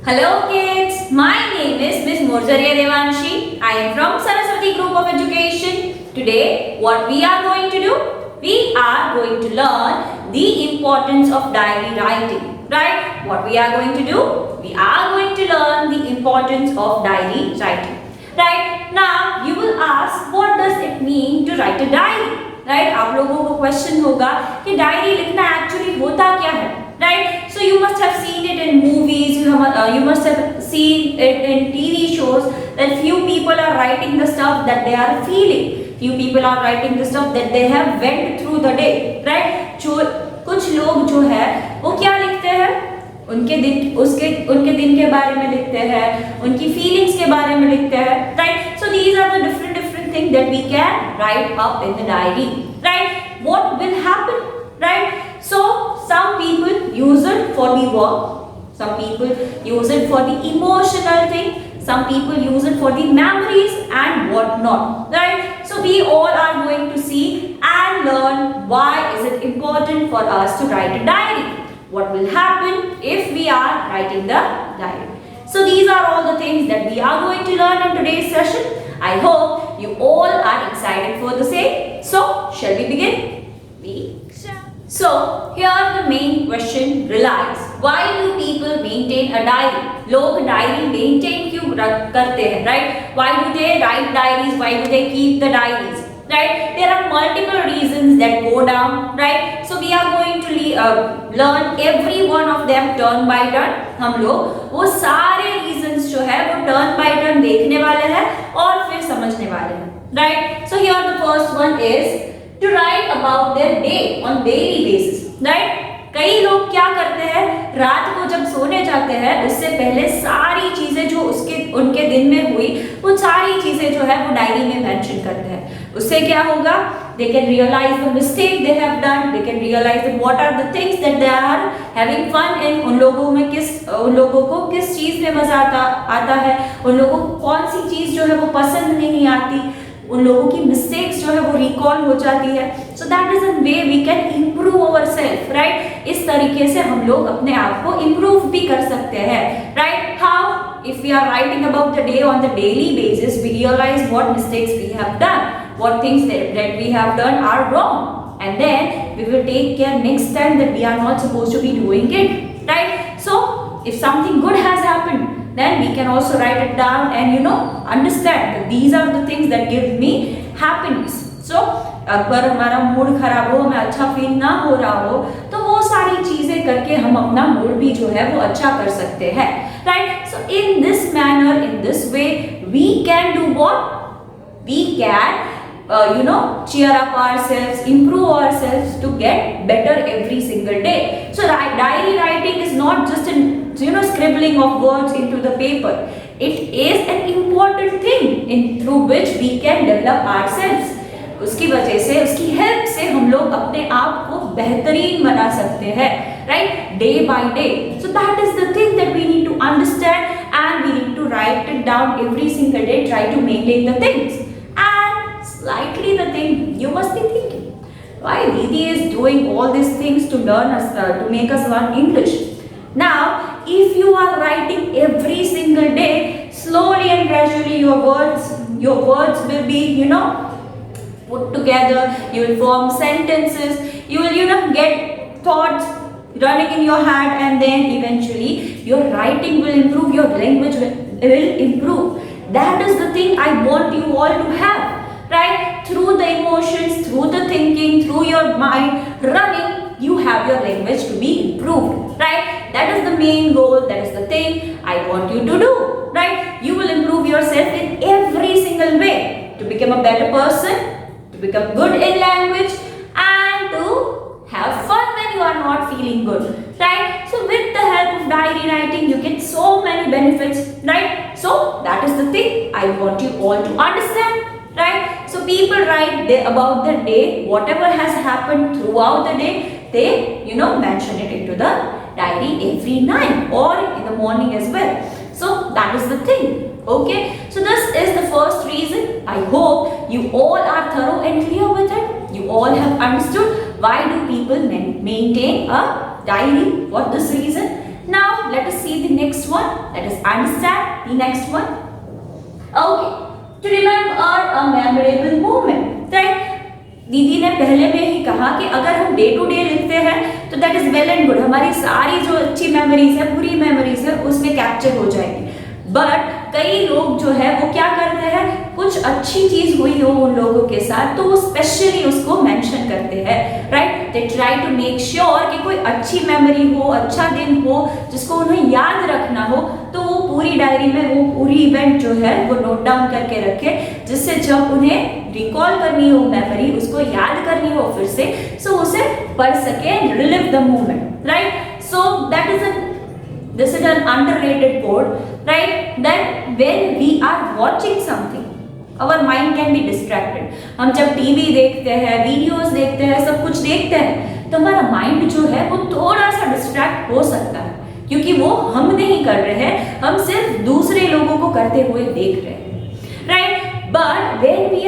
Hello kids, my name is Miss Morzariya Devanshi. I am from Saraswati Group of Education. Today, what we are going to do? We are going to learn the importance of diary writing. Right? What we are going to do? We are going to learn the importance of diary writing. Right? Now, you will ask, what does it mean to write a diary? Right? आप लोगों को question होगा कि diary लिखना actually होता क्या है? Right? So you must have seen it in movies, you must have seen it in TV shows that few people are writing the stuff that they are feeling. Few people are writing the stuff that they have went through the day. Right? जो कुछ लोग जो है वो क्या लिखते हैं? उनके दिन के बारे में लिखते हैं, उनकी फीलिंग्स के बारे में लिखते हैं. Right? So these are the different things that we can write up in the diary. Right? What will happen? Right? So some people use it for the work, some people use it for the emotional thing, some people use it for the memories and whatnot. Right? So we all are going to see and learn why is it important for us to write a diary. What will happen if we are writing the diary. So these are all the things that we are going to learn in today's session. I hope you all are excited for the same. So shall we begin? We shall. So here the main question relies. Why do people maintain a diary? लोग diary maintain क्यों करते हैं? Right? Why do they write diaries? Why do they keep the diaries? Right? There are multiple reasons that go down. Right? So we are going to learn every one of them turn by turn. हम लोग वो सारे reasons जो है वो turn by turn देखने वाले हैं और फिर समझने वाले हैं. Right? So here the first one is to write about their day on daily basis. Right? कई लोग क्या करते हैं, रात को जब सोने जाते हैं उससे पहले सारी चीजें जो उनके दिन में हुई उन सारी चीजें जो है वो डायरी में मेंशन करते हैं. उससे क्या होगा? They can realize the mistake they have done. They can realize that what are the things that they are having fun in. उन लोगों को किस चीज में मजा आता है, उन लोगों को कौन सी चीज जो है वो पसंद नहीं आती, उन लोगों की मिस्टेक्स जो है वो रिकॉल हो जाती है. So that is a way we can improve our self. Right? इस तरीके से हम लोग अपने आप को इम्प्रूव भी कर सकते हैं. Right? How? If we are writing about the day on the daily basis, we realise what mistakes we have done, what things that we have done are wrong, and then we will take care next time that we are not supposed to be doing it. Right? So if something good has happened, then we can also write it down and understand that these are the things that give me happiness. So अगर हमारा mood खराब हो, हमें अच्छा feel ना हो रहा हो, तो वो सारी चीजें करके हम अपना मूड भी जो है वो अच्छा कर सकते हैं. Right? So in this manner, in this way, we can do what? We can cheer up ourselves, improve ourselves to get better every single day. So diary writing is not just a scribbling of words into the paper. It is an important thing through which we can develop ourselves. उसकी वजह से, उसकी help से हम लोग अपने आप को बेहतरीन बना सकते हैं. Right? Day by day. So that is the thing that we need to understand and we need to write it down every single day. Try to maintain the things. Slightly the thing you must be thinking, why Didi is doing all these things to learn us to make us learn English. Now if you are writing every single day, slowly and gradually your words will be put together, you will form sentences, you will get thoughts running in your head, and then eventually your writing will improve, your language will improve. That is the thing I want you all to have. Right? Through the emotions, through the thinking, through your mind running, you have your language to be improved. Right? That is the main goal. That is the thing I want you to do. Right? You will improve yourself in every single way to become a better person, to become good in language, and to have fun when you are not feeling good. Right? So with the help of diary writing, you get so many benefits. Right? So that is the thing I want you all to understand. Right? So people write about their day, whatever has happened throughout the day, they mention it into the diary every night or in the morning as well. So that is the thing. Okay? So this is the first reason. I hope you all are thorough and clear with it. You all have understood why do people maintain a diary. What this reason? Now let us see the next one. Let us understand the next one. Okay, to remember a memorable moment, right? दीदी ने पहले में ही कहा कि अगर हम day to day लिखते हैं तो that is well and good, हमारी सारी जो अच्छी मेमोरीज है, बुरी मेमोरीज है, उसमें कैप्चर हो जाएगी। बट कई लोग जो है वो क्या करते हैं, कुछ अच्छी चीज हुई हो उन लोगों के साथ तो वो स्पेशली उसको मेंशन करते हैं, right? They try to make sure कि कोई अच्छी मेमोरी हो, अच्छा दिन हो जिसको उन्हें याद रखना हो, तो वो पूरी डायरी में वो पूरी इवेंट जो है वो नोट डाउन करके रखे, जिससे जब उन्हें रिकॉल करनी हो मेमोरी, उसको याद करनी हो फिर से, सो उसे पढ़ सके, relieve the moment, right? So that is this is an underrated quote, right? That when we are watching something, our mind can be distracted. हम जब टीवी देखते हैं, वीडियोस देखते हैं, सब कुछ देखते हैं, तो हमारा माइंड जो है वो थोड़ा सा डिस्ट्रैक्ट हो सकता है, क्योंकि वो हम नहीं कर रहे हैं, हम सिर्फ दूसरे लोगों को करते हुए देख रहे हैं, right? But when we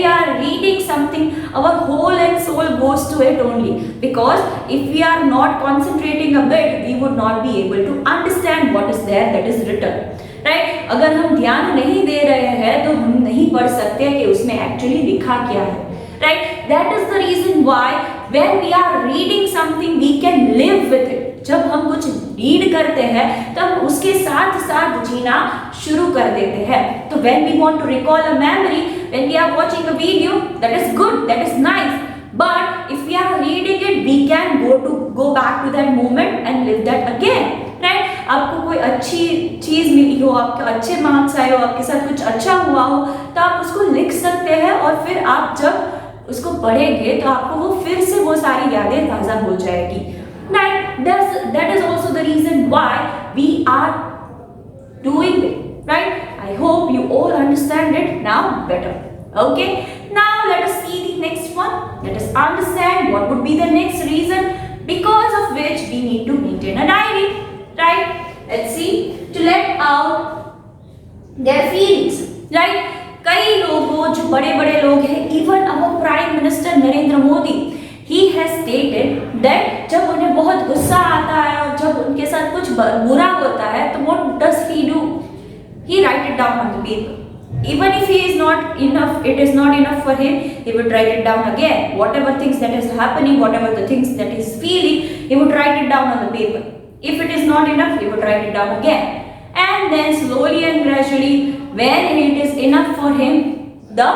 are reading something, our whole and soul goes to it only, because if we are not concentrating a bit, we would not be able to understand what is there that is written, right? अगर हम ध्यान नहीं दे रहे हैं तो हम नहीं पढ़ सकते कि उसमें एक्चुअली लिखा क्या है, right? That is the reason why when we are reading something we can live with it. जब हम कुछ रीड करते हैं तब उसके साथ साथ जीना शुरू कर देते हैं। तो when we want to recall a memory, when we are watching a video, that is good, that is nice, but if we are reading it, we can go back to that moment and live that again, right? आपको कोई अच्छी चीज मिली हो, आपके अच्छे marks आए हो, आपके साथ कुछ अच्छा हुआ हो, तो आप उसको लिख सकते हैं और फिर आप जब उसको पढ़ेंगे तो आपको वो फिर से वो सारी यादें ताज़ा हो जाएगी। That is also the reason why we are doing it, right? I hope you all understand it now better. Okay, now let us see the next one. Let us understand what would be the next reason because of which we need to maintain a diary, right? Let's see, to let out their feelings, right? कई लोगों, जो बड़े बड़े लोग हैं, even our Prime Minister Narendra Modi, he has stated that जब उन्हें बहुत गुस्सा आता है और जब उनके साथ कुछ बुरा होता है तो what does he do? He write it down on the paper. Even if he is not enough, it is not enough for him, he would write it down again. Whatever things that is happening, whatever the things that he is feeling, he would write it down on the paper. If it is not enough, he would write it down again. And then slowly and gradually, when it is enough for him, the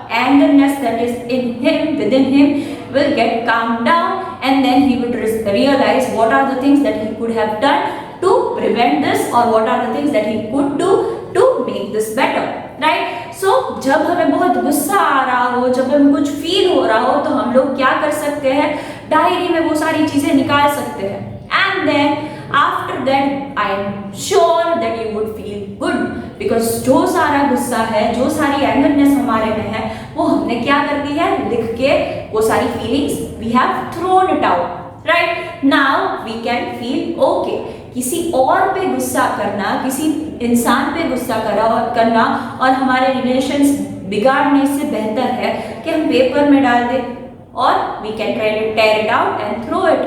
angerness that is in him, within him, will get calmed down, and then he would realize what are the things that he could have done to prevent this, or what are the things that he could do to make this better, right? So जब हमें बहुत गुस्सा आ रहा हो, जब हमें कुछ feel हो रहा हो, तो हम लोग क्या कर सकते हैं, डायरी में वो सारी चीजें निकाल सकते हैं, and then after that I am sure that you would feel good, because जो सारा गुस्सा है, जो सारी एंगरनेस हमारे में है, वो हमने क्या कर दी है, लिख के वो सारी feelings we have thrown it out, right? Now we can feel okay. किसी और पे गुस्सा करना, किसी इंसान पे गुस्सा करना और हमारे रिलेशंस बिगाड़ने से बेहतर है कि हम पेपर में डाल दें और we can try to tear it out and throw it.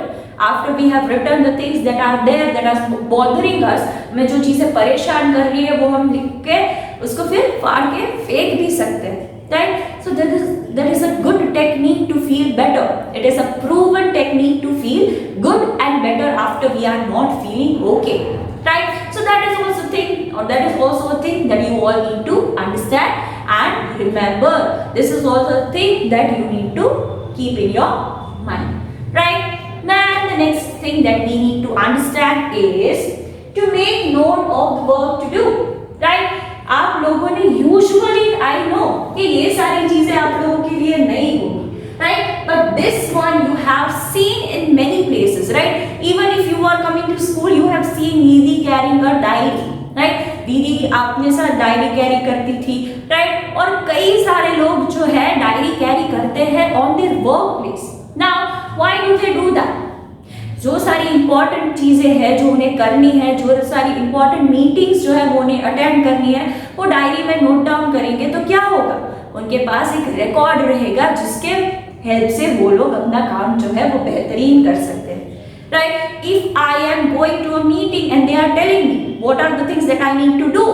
After we have written the things that are there, that are bothering us, हमें जो चीजें परेशान कर रही है वो हम लिख के उसको फिर फाड़ के फेंक भी सकते हैं, right? So that is a good technique to feel better. It is a proven technique to feel good and better after we are not feeling okay, right? So that is also a thing that you all need to understand and remember. This is also a thing that you need to keep in your mind, right? Then the next thing that we need to understand is to make note of the work to do, right? आप लोगों ने usually, I know कि ये सारी चीजें आप लोगों के लिए नहीं होगी, right? But this one you have seen in many places, right? Even if you are coming to school, you have seen दीदी carrying a diary, right? दीदी अपने साथ डायरी कैरी करती थी, right? और कई सारे लोग जो है डायरी कैरी करते हैं on their workplace. Now, why do they do that? जो सारी इंपॉर्टेंट चीजें हैं जो उन्हें करनी है, जो सारी इंपॉर्टेंट मीटिंग्स जो है वो उन्हें अटेंड करनी है, वो डायरी में नोट डाउन करेंगे तो क्या होगा, उनके पास एक रिकॉर्ड रहेगा जिसके हेल्प से वो लोग अपना काम जो है वो बेहतरीन कर सकते हैं, right? If I am going to a meeting and they are telling me what are the things that I need to do,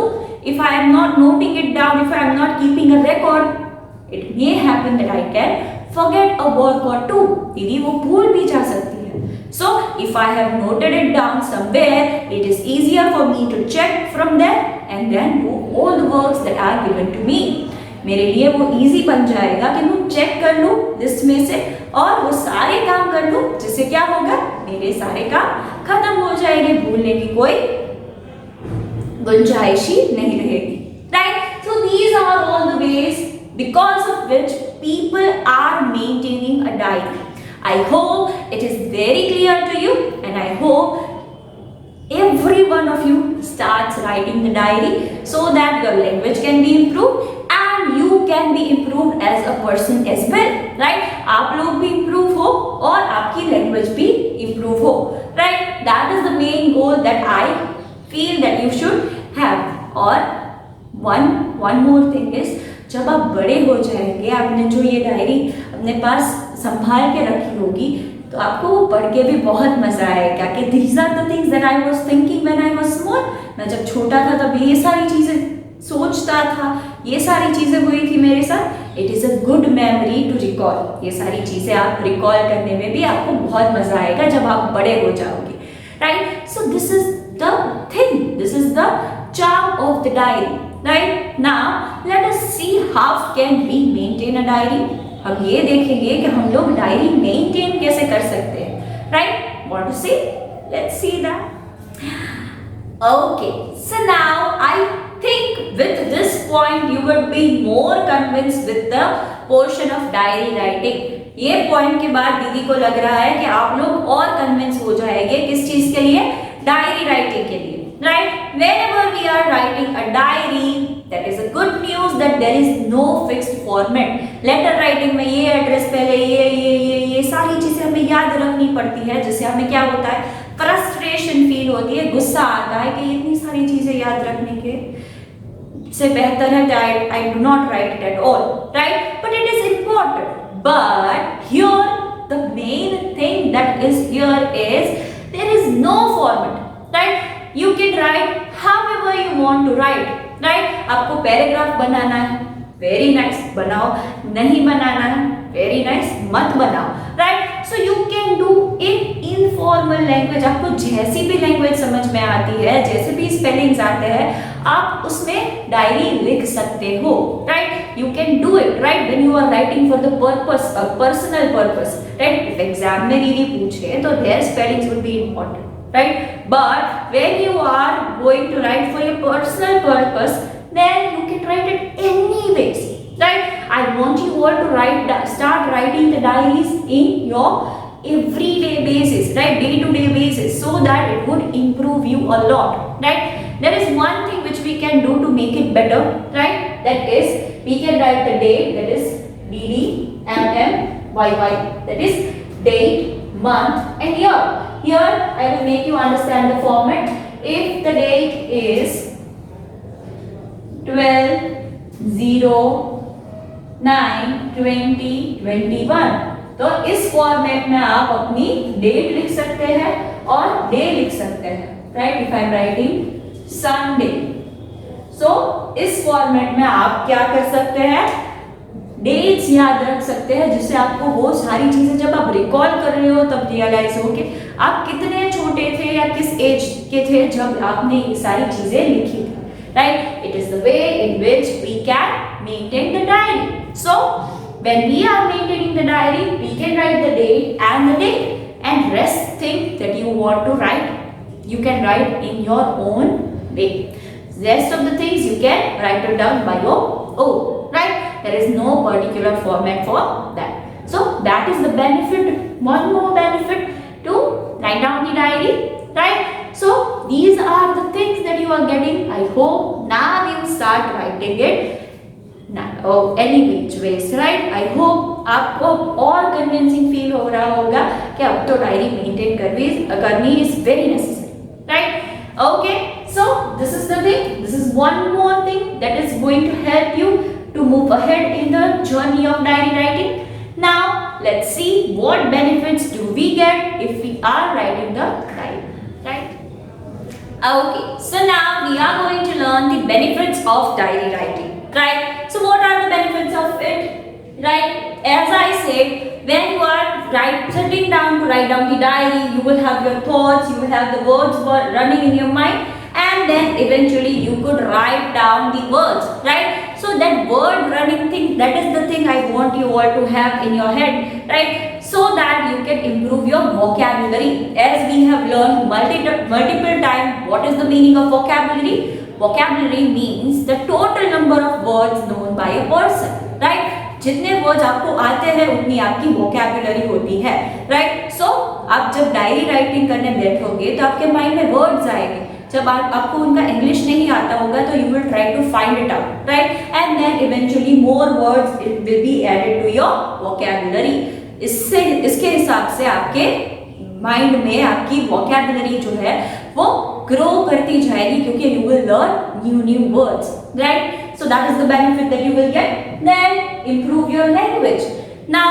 if I am not noting it down, if I am not keeping a record, it may happen that I can forget a work or two. दीदी वो भूल भी जा सकती है. So if I have noted it down somewhere, it is easier for me to check from there and then do all the works that are given to me. मेरे लिए वो इजी बन जाएगा कि मैं चेक कर लूँ लिस्ट में से और वो सारे काम कर लूँ, जिससे क्या होगा, मेरे सारे काम खत्म हो जाएंगे, भूलने की कोई गुंजाइश ही नहीं रहेगी. Right? So these are all the ways because of which people are maintaining a diary. I hope it is very clear to you, and I hope every one of you starts writing the diary so that your language can be improved and you can be improved as a person as well. Right? आप लोग भी improve हो और आपकी language भी improve हो. Right? That is the main goal that I feel that you should have. और one more thing is, जब आप बड़े हो जाएंगे, आपने जो ये डायरी अपने पास संभाल के रखी होगी, तो आपको वो पढ़ के भी बहुत मजा आएगा कि these are the things that I was thinking when I was small. मैं जब छोटा था तब ये सारी चीजें सोचता था, ये सारी चीजें हुई थी मेरे साथ. It is a good memory to recall. ये सारी चीजें आप रिकॉल करने में भी आपको बहुत मजा आएगा जब आप बड़े हो जाओगे. Right? So this is the thing. This is the charm of the diary. Right? Now let us see how can we maintain a diary. हम ये देखेंगे कि हम लोग डायरी मेंटेन कैसे कर सकते हैं. Right? Want to see? Let's see that. Okay. So now I think with this point you would be more convinced with the portion of diary writing. ये पॉइंट के बाद दीदी को लग रहा है कि आप लोग और कन्विंस हो जाएंगे किस चीज के लिए, डायरी राइटिंग के लिए. Right? Whenever we are writing a diary, that is a good news that there is no fixed format. Letter writing में ये एड्रेस पहले ये सारी चीजें हमें याद रखनी पड़ती है, जिससे हमें क्या होता है, फ्रस्ट्रेशन फील होती है, गुस्सा आता है कि इतनी सारी चीजें याद रखने के से बेहतर है that I do not write it at all. Right? But it is important. But here the main thing that is here is there is no format. Right? You can write however you want to write. Right? आपको paragraph बनाना है, very nice, बनाओ. नहीं बनाना है, very nice, मत बनाओ. Right? So you can do in informal language. आपको जैसी भी लैंग्वेज समझ में आती है, जैसे भी स्पेलिंग्स आते हैं, आप उसमें डायरी लिख सकते हो. Right? You can do it. Right? When you are writing for the purpose, a personal purpose. Right? If exam में दीदी पूछे तो their spellings would be important. Right? But when you are going to write for your personal purpose, then you can write it anyways. Right? I want you all to start writing the diaries in your everyday basis, right? Day-to-day basis, so that it would improve you a lot. Right? There is one thing which we can do to make it better. Right? That is, we can write the date. That is DDMMYY. That is date, month, and year. Here I will make you understand the format. If the date is 12/09/2021, तो इस format में आप अपनी date लिख सकते हैं और day लिख सकते हैं. Right? If I am writing Sunday, so इस फॉर्मेट में आप क्या कर सकते हैं, डेट्स याद रख सकते हैं, जिससे आपको वो सारी चीजें जब आप रिकॉल कर रहे हो तब रियलाइज हो कि आप कितने छोटे थे या किस एज के थे जब आपने ये सारी चीजें लिखी थी. Right? It is the way in which we can maintain the diary. So when we are maintaining the diary, we can write the date and the date, and rest thing that you want to write, you can write in your own way. Rest of the things you can write it down by your own. Right? There is no particular format for that. So that is the benefit, one more benefit to write down the diary. Right? So these are the things that you are getting. I hope now you start writing it any which ways. Right? I hope आपको और convincing feel हो रहा होगा कि अब तो diary maintain करनी is very necessary. Right? Okay. So this is the thing. This is one more thing that is going to help you to move ahead in the journey of diary writing. Now let's see what benefits do we get if we are writing the diary, right? Okay, so now we are going to learn the benefits of diary writing, right? So what are the benefits of it, right? As I said, when you are sitting down to write down the diary, you will have your thoughts, you will have the words running in your mind, and then eventually you could write down the words, right? So that word running thing, that is the thing I want you all to have in your head, right? So that you can improve your vocabulary. As we have learned multiple times, what is the meaning of vocabulary? Vocabulary means the total number of words known by a person, right? जितने words आपको आते हैं उतनी आपकी vocabulary होती है, right? सो आप जब डायरी राइटिंग करने बैठोगे तो आपके माइंड में वर्ड्स आएंगे. जब आपको उनका इंग्लिश नहीं आता होगा तो you will try to find it out, right? And then eventually more words will be added to your vocabulary. इसके हिसाब से आपके माइंड में आपकी वोकैबुलरी जो है वो ग्रो करती जाएगी, क्योंकि you will learn new words, right? So that is the benefit that you will get. Then improve your language. Now,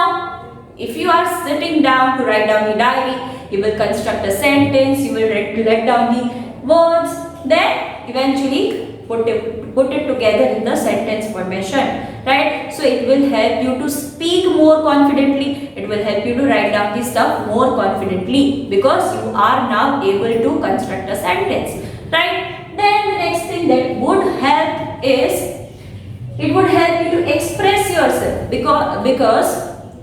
if you are sitting down to write down the diary, you will construct a sentence, you will write down the words, then eventually put it together in the sentence formation, right? So it will help you to speak more confidently. It will help you to write down the stuff more confidently because you are now able to construct a sentence, right? Then the next thing that would help is it would help you to express yourself because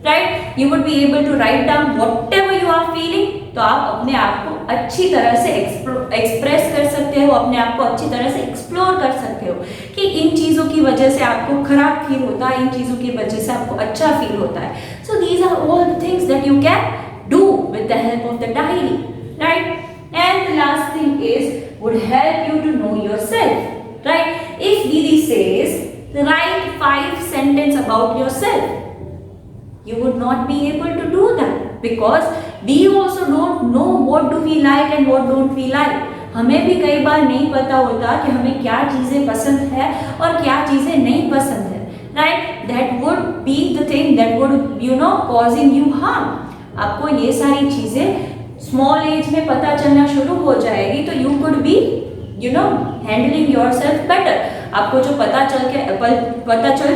right, you would be able to write down whatever you are feeling. तो आप अपने आप को अच्छी तरह से express कर सकते हो, अपने आप को अच्छी तरह से एक्सप्लोर कर सकते हो कि इन चीज़ों की वजह से आपको खराब फील होता है, इन चीज़ों की वजह से आपको अच्छा फील होता है. So these are all the things that you can do with the help of the diary, right? And the last thing is would help you to know yourself, right? If Didi says write 5 sentences about yourself, you would not be able to do that because we also don't know what do we like and what don't we like. हमें भी कई बार नहीं पता होता कि हमें क्या चीज़ें पसंद है और क्या चीज़ें नहीं पसंद है, right? That would be the thing that would causing you harm. आपको ये सारी चीज़ें स्मॉल एज में पता चलना शुरू हो जाएगी तो you could be handling yourself better. आपको जो पता चल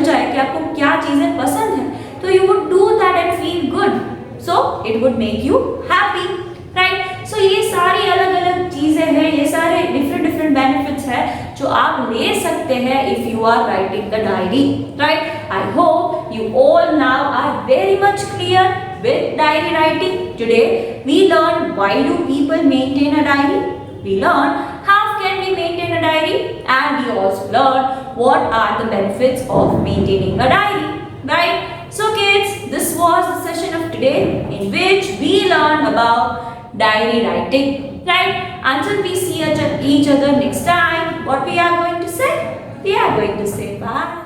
जाए कि आपको क्या चीज़ें पसंद है तो you would do that and feel good, so it would make you happy, right? So ये सारी अलग अलग चीज़ें हैं, ये सारे डिफरेंट बेनिफिट्स हैं जो आप ले सकते हैं if you are writing the diary, right? I hope you all now are very much clear with diary writing. Today we learned why do people maintain a diary, we learned how can we maintain a diary, and we also learned what are the benefits of maintaining a diary, right? So kids, this was the session of today in which we learned about diary writing, right? Until we see each other next time, what we are going to say? We are going to say bye.